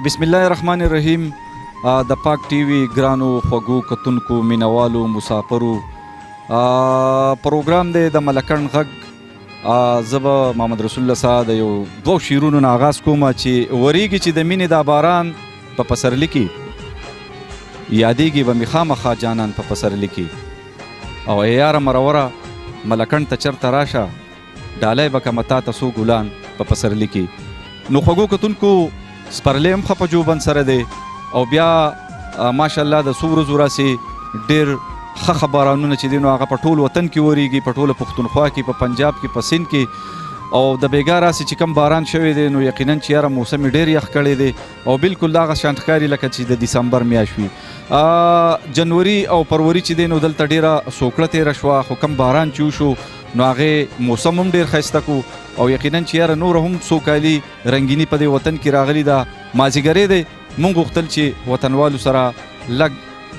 بسم الله الرحمن الرحیم. د پاک ټي وي ګرانو خوږو کتونکو مینوالو مسافرو پروګرام دی د ملکن غږ. زه به محمد رسول الله صاحب د یو دوو شعرونو نه آغاز کوم چې وریږي چې د مینې دا باران په پسرلي کې یادېږي به مې خامخا جانان په پسرلي کې او ای یاره مروره ملکن ته چرته راشه ډالی به کمه تا ته څو ګلان په پسرلي کې. نو خوږو کتونکو سپرلی هم ښه په جوبن سره دی او بیا ماشاءالله د څو ورځو راسې ډېر ښه بارانونه چې دي نو هغه په ټول وطن کې وریږي، په ټوله پښتونخوا کې، په پنجاب کې، په سند کې او د بیګا راسې چې کم باران شوی دی نو یقینا چې یاره موسم یې ډېر یخ کړی دی او بالکل دغه شان ښکاري لکه چې د ډسمبر میاشت وي. جنوري او فروری چې دی نو دلته ډېره سوکړه تېره شوه خو کم باران چې وشو نو هغې موسم هم ډېر ښایسته کړو او یقینا چې یاره نوره هم څو کالي رنګیني په دې وطن کې راغلي ده. مازدیګری دی مونږ غوښتل چې وطنوالو سره لږ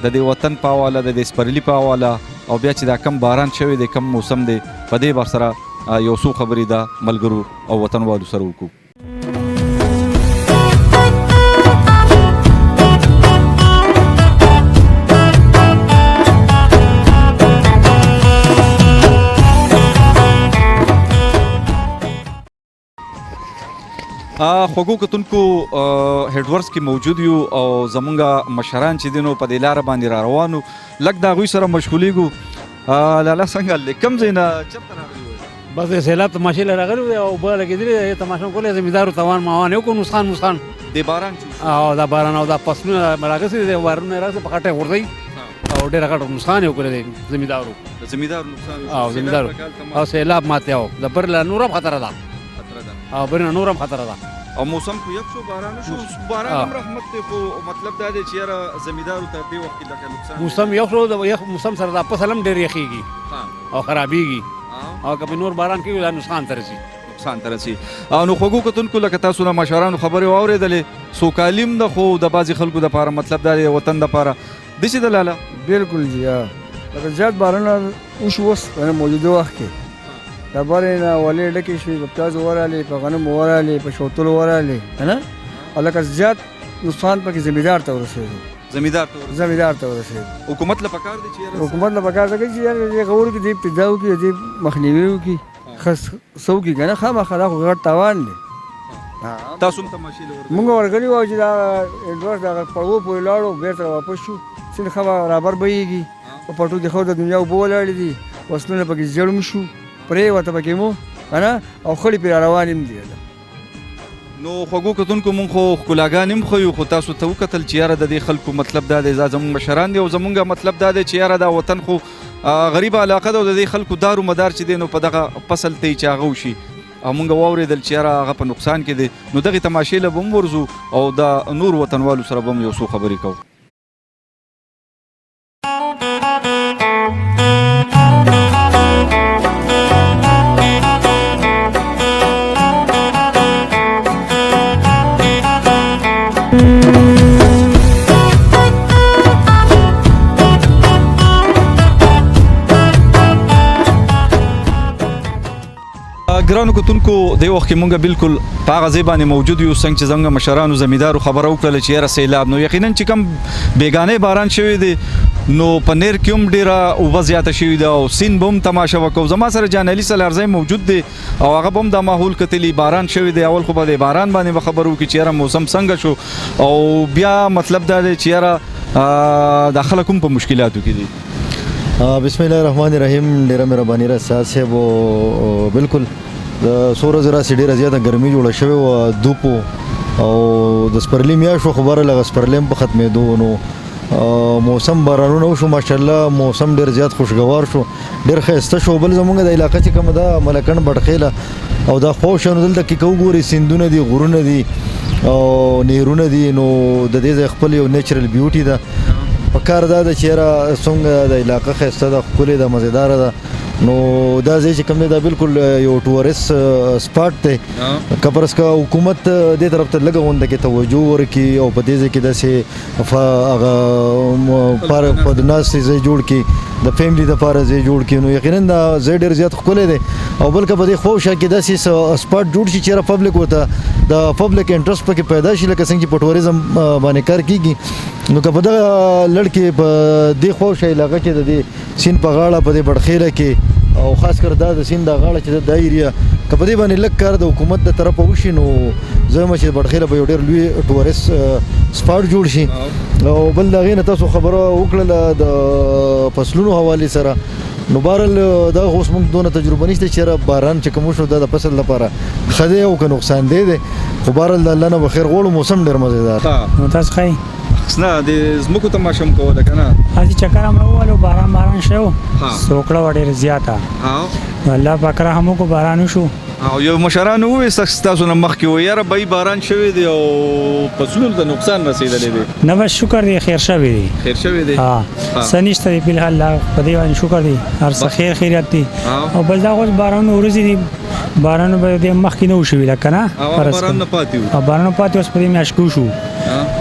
د دې وطن په حواله د دې سپرلي په حواله او بیا چې دا کم باران شوی دی کم موسم دی په دې بار سره یو څو خبرې د ملګرو او وطنوالو سره وکړو. خوږو کتونکو هیډورس کې موجود یو او زمونږ مشران چې دي نو په دې لاره باندې را روانو لږ د هغوی سره مشغولیږو. لالا څنګه دی کوم ځای نه چېرته راغلي وئ؟ بس سیلاب تماشې له راغلي وو او اوبه لګېدلې تماشا کولی زمیندارو تاوان ماوان یې وکړو نسخان د باران او دا باران او دا فصلونه راغسې دي بارونه یې راغسې په خټه یې غورځوي او ډېره غټ نسخان یې وکړی دی زمیندارو نقصان او زمیندارو او سیلاب ماته او د بر له نور هم خطره ده او بر نه نور هم خطره ده او موسم خو یخ شو باران شو باران هم رحمت دی خو مطلب دا دی چې یاره زمیندارو ته دې وخت کې لکه نقصان موسم یخ شو د یخ موسم سره دا فصل هم ډېر یخېږي او خرابېږي او که نور باران کېږي دا نقصان ته رسي نو خوږو کتونکو لکه تاسو د مشرانو خبرې واورېدلې سوکالي هم ده خو د بعضې خلکو دپاره مطلب دا دی وطن دپاره داسې ده لاله بالکل جی لکه زیات بارانونه وشو اوس په موجوده وخت کې د بارې نه ولې ډکې شوې په پیازو ورغلې په غنمو ورغلې په شوتلو ورغلې که نه او لکه زیات نقصان پکې زمیندار ته ورسېدو زمیندار ته ورسېدو. حکومت له پکار دی چې حکومت له پکار دی چې یاره دې غور کې دې ابتدا وکړي دې مخنیوي وکړي څه وکړي که نه خامخا دا خو غټ تاوان دی. تاسو هم تماشې له مونږ ورغلي وو چې دا ایډورس دغه پړوو پورې لاړو بېرته واپس شو سیند ښه رابر بهیږي په پټو کې خو د دنیا اوبه ولاړې دي فصلونه پکې زیړ هم شو پرېوته پکې مو که نه او خړې پرې روان هم دي. نو خوږو کتونکو مونږ خو ښکلاګانې هم ښیو خو تاسو ته وکتل چې یاره د دې خلکو مطلب دا دی دا زموږ مشران دي او زمونږ مطلب دا دی چې یاره دا وطن خو غریبه علاقه ده او د دې خلکو دارو مدار چې دی نو په دغه فصل ته یې چې هغه وشي او مونږ واورېدل چې یاره هغه په نقصان کې دی نو دغې تماشې له به هم ورځو او د نور وطنوالو سره به هم یو څو خبرې کوو. ګرانو کتونکو دې وخت کې مونږ بالکل په هغه ځای باندې موجود یو څنګه چې زموږ مشرانو زمیندارو خبره وکړله چې یاره سیلاب نو یقینا چې کم بیګانې باران شوی دی نو په نیر کې هم ډېره اوبه زیاته شوې ده او سیند به هم تماشه وکړو. زما سره جان علي سلارزی موجود دی او هغه به هم دا ماحول کتلی باران شوی دی. اول خو به د باران باندې به خبرو وکړي چې یاره موسم څنګه شو او بیا مطلب دا دی چې یاره دا خلک هم په مشکلاتو کې دي. بسم الله الرحمن الرحیم. ډېره مهرباني رسا صاحب بالکل د څو ورځو راسې ډېره زیاته ګرمي جوړه شوې وه دوپو او د سپرلي میاشت وه خو بهر لږه سپرلی هم په ختمېدو نو موسم بارانونه وشو ماشاءالله موسم ډېر زیات خوشګوار شو ډېر ښایسته شو. بل زمونږ د علاقه چې کومه ده ملکن بټخیله او دا خواوشا نو دلته کې که وګورئ سیندونه دي غرونه دي او نهرونه دي نو د دې ځای خپل یو نیچرل بیوټي ده. په کار دا ده چې یاره څومره د علاقه ښایسته ده ښکلې ده مزېداره ده نو دا ځای چې کوم دی دا بالکل یو ټورست سپاټ دی که پرس که حکومت دې طرف ته لږه غونډه کې توجه ورکړي او په دې ځای کې داسې هغه پارک په ناستې ځای جوړ کړي د فیملی دپاره ځای جوړ کړي نو یقینا دا ځای ډېر زیات ښکلی دی او بلکه په دې خواوشا کې داسې سپاټ جوړ شي چېرې پبلک ورته د پبلک انټرست پکې پیدا شي لکه څنګه چې په ټوریزم باندې کار کېږي نو که په دغه لړ کې په دې خواوشا علاقه کې د دې سیند په غاړه په دې بډخیله کې او خاص کر دا د سیند د غاړه چې د ایریا که په دې باندې لږ کار د حکومت د طرفه وشي نو زه وایم چې بډخیله به یو ډېر لوی ټورست سپاټ جوړ شي او بل د هغې نه تاسو خبره وکړله د فصلونو حوالې سره نو بهرحال دا اوس موږ دونه تجربه نشته چې باران چې کوم وشو دا د فصل لپاره ښه دی او که نقصان دی خو بهرحال د الله نه به خیر غواړو موسم ډېر مزېدار نو تاسو ښایي نه د ځمکو تماشه هم کوله که نه هسې چکر هم راووالو باران شوی و سوکړه وه ډېره زیاته نو الله پاک رحم وکړو باران وشو او یو مشرانو وویل ستاسو نه مخکې و یاره بی باران شوی دی او فصلونو ته نقصان رسېدلی دی نه بس شکر دی خیر شوی دی خیر شوی دی څه نشته دی فلحال په دې باندې شکر دی هر څه خیر خیریت دی او بل دا اوس بارانونه ورځې دي بارانونه به دې مخکې نه و شوي لکه نه باران نه پاتې و بارانونه پاتې اوس په دې میاشت کې وشو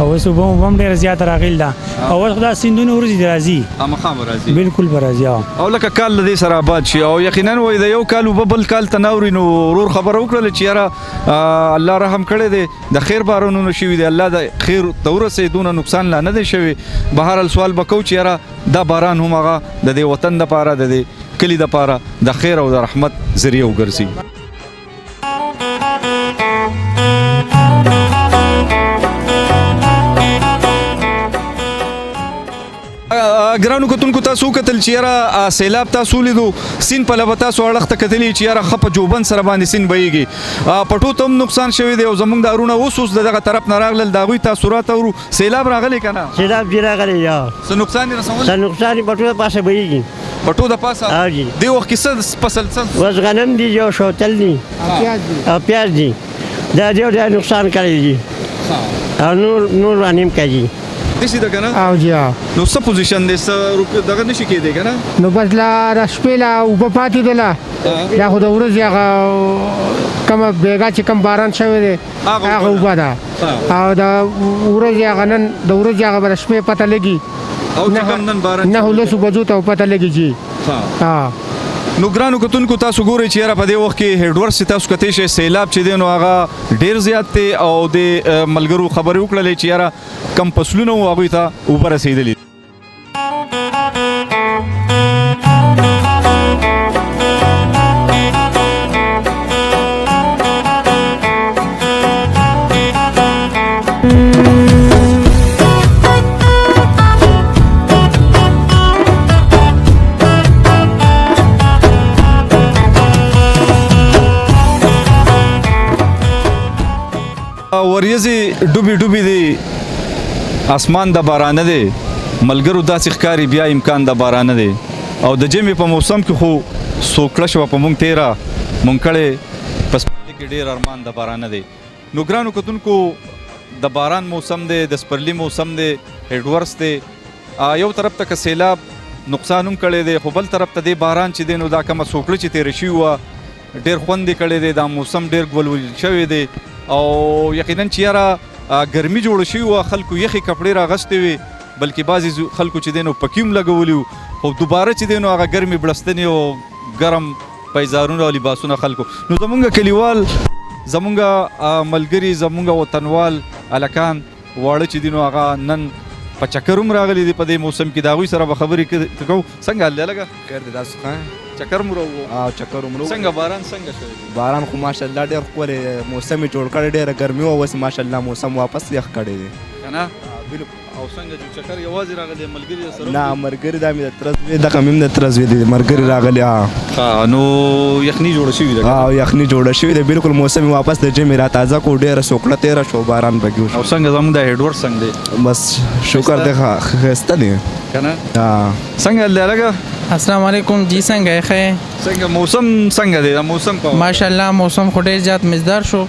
او اوس اوبه هم ډېره زیاته راغلې ده او اوس خو دا سیندونه ورځې دي راځي خامخا به راځي بالکل به راځي او لکه کال له دې سره آباد شي او یقینا وایي د یو کال اوبه بل کال ته نه اوري نو ورور خبره وکړله چې یاره الله رحم کړی دی د خیر بارانونه شوي دي الله د خیر ته ورسوي دونه نقصان لا نه دی شوی بهرحال سوال به کوو چې یاره دا باران هم هغه د دې وطن دپاره د دې کلي دپاره د خیر او د رحمت ذریعه وګرځي ګرانو کتونکو تاسو وکتل چې یاره سیلاب تاسو لیدو سیند په لبه تاسو اړخ ته کتلي چې یاره ښه په جوبن سره باندې سیند بهیږي پټو ته هم نقصان شوی دی او زموږ د اورونه اوس د دغه طرف نه راغلل د هغوی تاثرات اورو سیلاب راغلی که نه سیلاب جی راغلی یا څه نقصان یې رسولی څه نقصان یې پټو د پاسه بهیږي پټو د پاسه دې وخت کې څه فصل څه اوس غنم دي او شوتل دي او پیاز دي دا ډېر نقصان کړی دي او نور باندې هم کوي دسی ده که نه او جی نو څه پوزیشن دی څه دغه نشي کېدی که نه نو بس لا د شپې لا اوبه پاتې دله یا خو د ورځې هغه کومه بیګا چې کوم باران شوی دی هغه اوبه ده او د ورځې هغه نن د ورځې هغه به د شپې پته لګي او چې کوم نن باران نهو لسو بجو ته پته لګي جی نو ګرانو کتونکو تاسو ګورئ چې یاره په دې وخت کې هیډورس چې تاسو کتی شئ سیلاب چې دی نو هغه ډېر زیات دی او د ملګرو خبرې وکړلې چې یاره کم فصلونه وو هغوی ته اوبه رسېدلي وریځې ډوبې ډوبې دي اسمان د بارانه دی ملګرو داسې ښکاري بیا امکان د بارانه دی او د ژمي په موسم کې خو سوکړه شوه په موږ تیره موږ کړې په سپرلي کې ډېر ارمان د بارانه دی نو ګرانو کتونکو د باران موسم دی د سپرلي موسم دی هیډورس دی یو طرف ته که سیلاب نقصان هم کړی دی خو بل طرف ته دی باران چې دی نو دا کومه سوکړه چې تېره شوې وه ډېر خوند یې کړی دی دا موسم ډېر ګلول شوی دی او یقینا چې یاره ګرمي جوړه شوې وه خلکو یخې کپړې راغستې وې بلکې بعضې خلکو چې دی نو پکي هم لګولي وو خو دوباره چې دی نو هغه ګرمې بړستنې او ګرم پیزارونه او لباسونه خلکو نو زمونږ کلیوال زمونږ ملګري زمونږ وطنوال هلکان واړه چې دي نو هغه نن په چکر هم راغلي دي په دې موسم کې د هغوی سره به خبرې کوو څنګه حال دی لږه خیر دی تاسو ښه چکر مو راوړو او چکر مو څنګه باران څنګه شوی باران خو ماشاءالله ډېر ښکلی موسم یې جوړ کړی ډېره ګرمي وه اوس ماشاءالله موسم واپس یخ کړی دی که نه او څنګه چې چکر یوازې راغلی ملګري سره نه ملګري دا مې د ترز وې دغه مې هم د ترز وې دي ملګري راغلي نو یخني جوړه شوې ده او یخني جوړه شوې ده بالکل موسم واپس د ژمي را تازه کړو ډېره سوکړه تېره شو باران پکې وشو او څنګه زموږ د هیډورس څنګه دی بس شکر دی ښایسته دی که نه څنګه حال دی لږه السلام علیکم جی څنګه یې ښه څنګه موسم څنګه دی دا موسم په ماشاءالله موسم خو ډېر زیات مزدار شو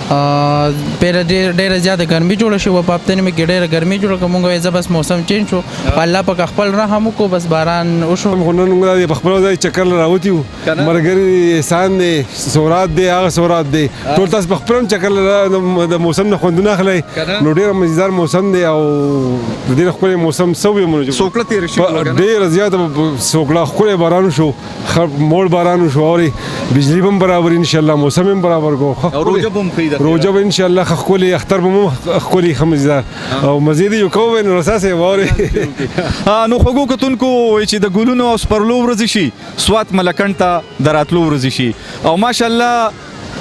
پیر ډېره زیاته ګرمي جوړه شوه په هفته نیمه کې ډېره ګرمي جوړه کړه مونږ وایي زه بس موسم چینج شو په الله پاک خپل رحم وکړو بس باران وشو خو نن موږ په خپل ځای چکر راوتی وو مرګري احسان دی سورات دی هغه سورات دی ټول تاسو په خپل چکر د موسم نه خوندونه اخلي نو ډېر مزیدار موسم دی او ډېر خپل موسم سوي مونږ سوکړه تیر شي ډېر زیاته سوکړه خپل باران شو مول باران شو او بجلی هم برابر ان شاء الله موسم هم برابر کو روزه هم خیده روزه ان شاء الله خولي اختر به خولي خمزدار او مزید یو کوو نو اساسه واره نو خوګو کتونکو چې د ګلونو او سپرلو ورځ شي سوات ملکند ته دراتلو ورځ شي او ماشاءالله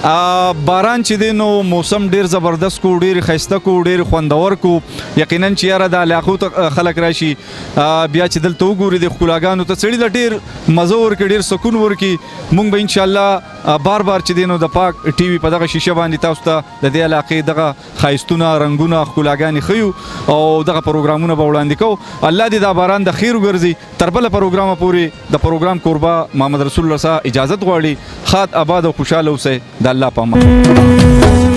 باران چې دی نو موسم ډیر زبردست کو ډیر ښایسته کو ډیر خوندور کو یقینا چې یاره د علاقو ته خلک راشي بیا چې دلته وګوري د ښکلاګانو ته سړي له ډیر مزه ورکړي ډیر سکون ورکړي موږ به انشاءالله بار بار چې دی نو د پاک ټي وي په دغه شیشه باندې تاسو ته د دې علاقې دغه ښایستونه رنګونه ښکلاګانې ښیو او دغه پروګرامونه به وړاندې کوو الله دې دا باران د خیر وګرځي تر بله پروګرامه پورې د پروګرام کوربه محمد رسول الله صاحب اجازت غواړي ښاد آباد او خوشحاله اوسئ د الله په امان